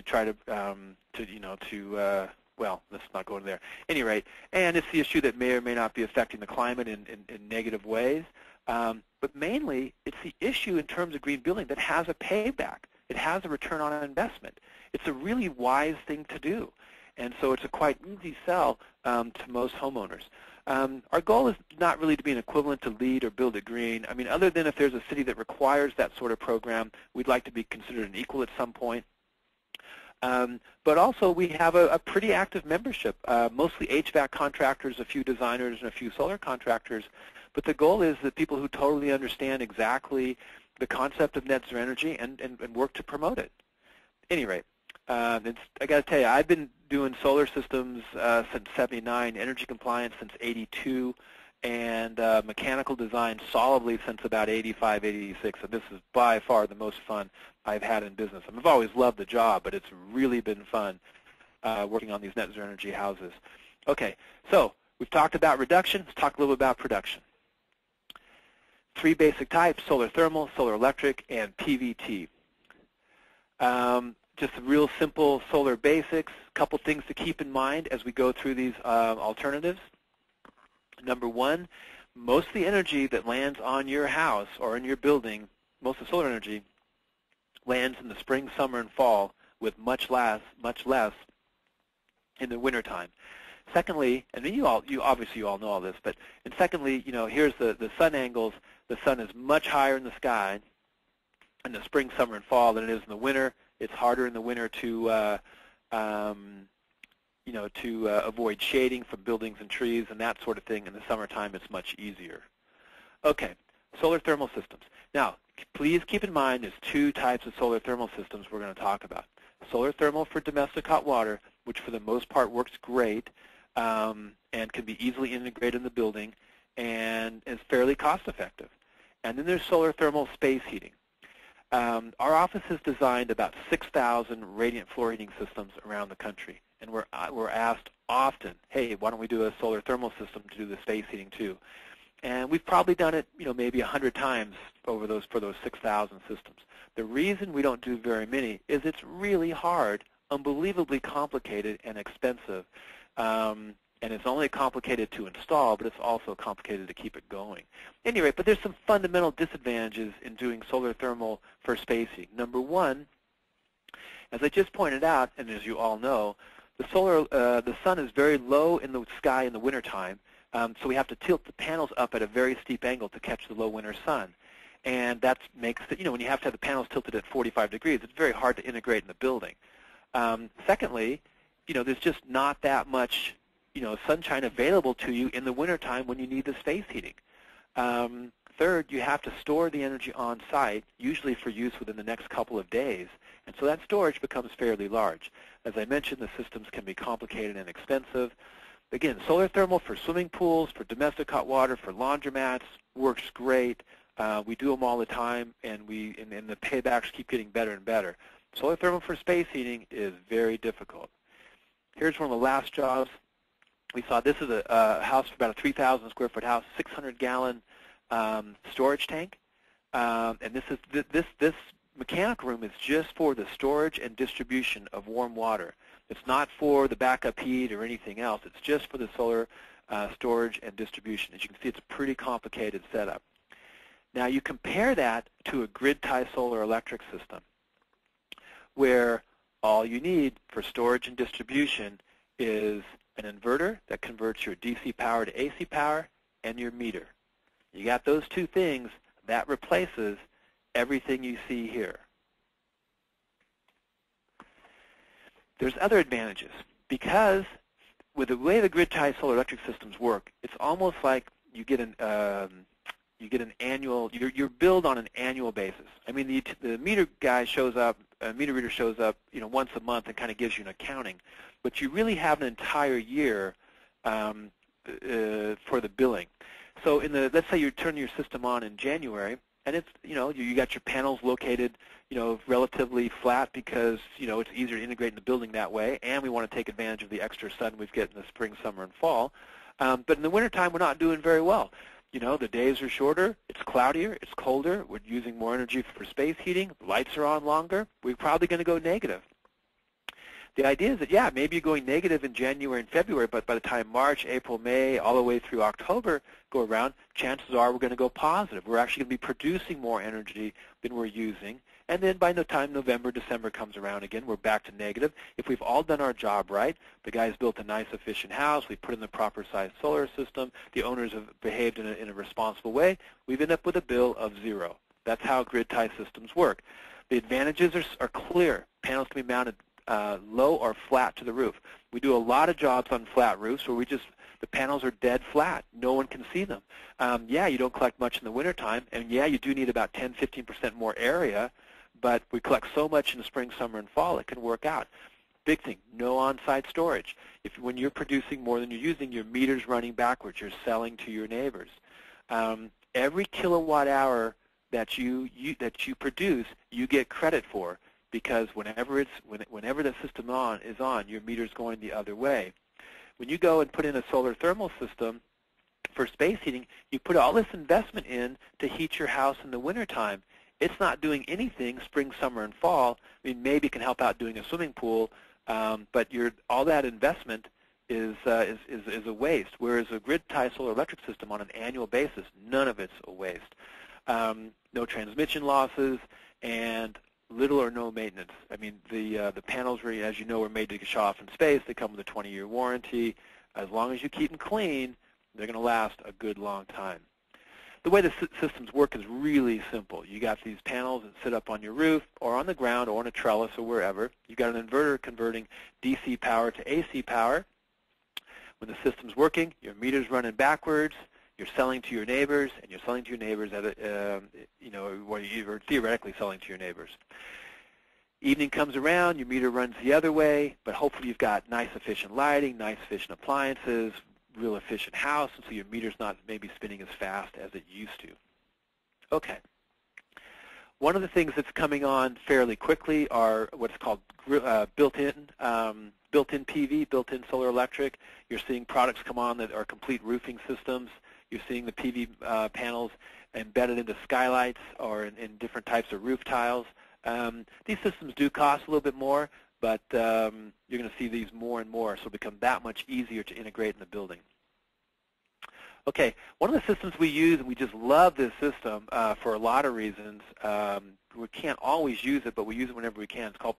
try to well, let's not go into there. At any rate, and it's the issue that may or may not be affecting the climate in negative ways. But mainly, it's the issue in terms of green building that has a payback. It has a return on investment. It's a really wise thing to do. And so it's a quite easy sell to most homeowners. Our goal is not really to be an equivalent to LEED or Build It Green. I mean, other than if there's a city that requires that sort of program, we'd like to be considered an equal at some point. But also, we have a pretty active membership, mostly HVAC contractors, a few designers, and a few solar contractors. But the goal is that people who totally understand exactly the concept of net zero energy and work to promote it. At any rate, I got to tell you, I've been doing solar systems since '79, energy compliance since '82, and mechanical design solidly since about '85, '86. And this is by far the most fun I've had in business. I've always loved the job, but it's really been fun working on these net zero energy houses. Okay, so we've talked about reduction. Let's talk a little bit about production. 3 basic types: solar thermal, solar electric, and PVT. Just real simple solar basics. A couple things to keep in mind as we go through these alternatives. Number one, most of the energy that lands on your house or in your building, most of the solar energy, lands in the spring, summer, and fall, with much less in the wintertime. Secondly, and you obviously all know all this, but and secondly, here's the sun angles. The sun is much higher in the sky in the spring, summer, and fall than it is in the winter. It's harder in the winter to avoid shading from buildings and trees and that sort of thing. In the summertime, it's much easier. Okay, solar thermal systems. Now, please keep in mind there's 2 types of solar thermal systems we're going to talk about. Solar thermal for domestic hot water, which for the most part works great and can be easily integrated in the building and is fairly cost effective. And then there's solar thermal space heating. Our office has designed about 6,000 radiant floor heating systems around the country, and we're asked often, hey, why don't we do a solar thermal system to do the space heating too? And we've probably done it, maybe 100 times for those 6,000 systems. The reason we don't do very many is it's really hard, unbelievably complicated and expensive, and it's only complicated to install, but it's also complicated to keep it going. Anyway, but there's some fundamental disadvantages in doing solar thermal for space heating. Number one, as I just pointed out, and as you all know, the sun is very low in the sky in the wintertime, so we have to tilt the panels up at a very steep angle to catch the low winter sun. And that makes it, when you have to have the panels tilted at 45 degrees, it's very hard to integrate in the building. Secondly, there's just not that much sunshine available to you in the wintertime when you need the space heating. Third, you have to store the energy on site, usually for use within the next couple of days, and so that storage becomes fairly large. As I mentioned, the systems can be complicated and expensive. Again, solar thermal for swimming pools, for domestic hot water, for laundromats works great. We do them all the time, and the paybacks keep getting better and better. Solar thermal for space heating is very difficult. Here's one of the last jobs we saw. This is a house for about a 3,000 square foot house, 600-gallon storage tank, and this mechanical room is just for the storage and distribution of warm water. It's not for the backup heat or anything else. It's just for the solar storage and distribution. As you can see, it's a pretty complicated setup. Now you compare that to a grid-tie solar electric system, where all you need for storage and distribution is an inverter that converts your DC power to AC power and your meter. You got those 2 things, that replaces everything you see here. There's other advantages, because with the way the grid-tied solar electric systems work, it's almost like you get an annual, you're billed on an annual basis. I mean, the meter guy shows up, meter reader shows up, once a month and kind of gives you an accounting, but you really have an entire year for the billing. So let's say you turn your system on in January, and it's, you got your panels located, relatively flat because, it's easier to integrate in the building that way, and we want to take advantage of the extra sun we get in the spring, summer, and fall. But in the wintertime, we're not doing very well. The days are shorter, it's cloudier, it's colder, we're using more energy for space heating, the lights are on longer, we're probably going to go negative. the idea is that, yeah, maybe you're going negative in January and February, but by the time March, April, May, all the way through October go around, chances are we're going to go positive. We're actually going to be producing more energy than we're using. And then by the time November, December comes around again, we're back to negative. If we've all done our job right, the guy's built a nice, efficient house, we put in the proper size solar system, the owners have behaved in a responsible way, we've ended up with a bill of 0. That's how grid tie systems work. The advantages are clear. Panels can be mounted low or flat to the roof. We do a lot of jobs on flat roofs where the panels are dead flat. No one can see them. Yeah, you don't collect much in the wintertime, and yeah, you do need about 10-15% more area, but we collect so much in the spring, summer, and fall, it can work out. Big thing, no on-site storage. When you're producing more than you're using, your meter's running backwards. You're selling to your neighbors. Every kilowatt hour that you produce, you get credit for, because whenever the system is on, your meter's going the other way. When you go and put in a solar thermal system for space heating, you put all this investment in to heat your house in the wintertime. It's not doing anything spring, summer, and fall. I mean, maybe it can help out doing a swimming pool, but all that investment is a waste. Whereas a grid tie solar electric system on an annual basis, none of it's a waste. No transmission losses and little or no maintenance. I mean, the panels, as you know, were made to show off in space. They come with a 20-year warranty. As long as you keep them clean, they're going to last a good long time. The way the systems work is really simple. You got these panels that sit up on your roof or on the ground or on a trellis or wherever. You've got an inverter converting DC power to AC power. When the system's working, your meter's running backwards. You're selling to your neighbors, and you're selling to your neighbors at you're theoretically selling to your neighbors. Evening comes around, your meter runs the other way, but hopefully you've got nice, efficient lighting, nice, efficient appliances, real efficient house, and so your meter's not maybe spinning as fast as it used to. Okay. One of the things that's coming on fairly quickly are what's called built-in PV, built-in solar electric. You're seeing products come on that are complete roofing systems. You're seeing the PV panels embedded into skylights or in different types of roof tiles. These systems do cost a little bit more, but you're going to see these more and more, so it'll become that much easier to integrate in the building. Okay, one of the systems we use, and we just love this system for a lot of reasons. We can't always use it, but we use it whenever we can. It's called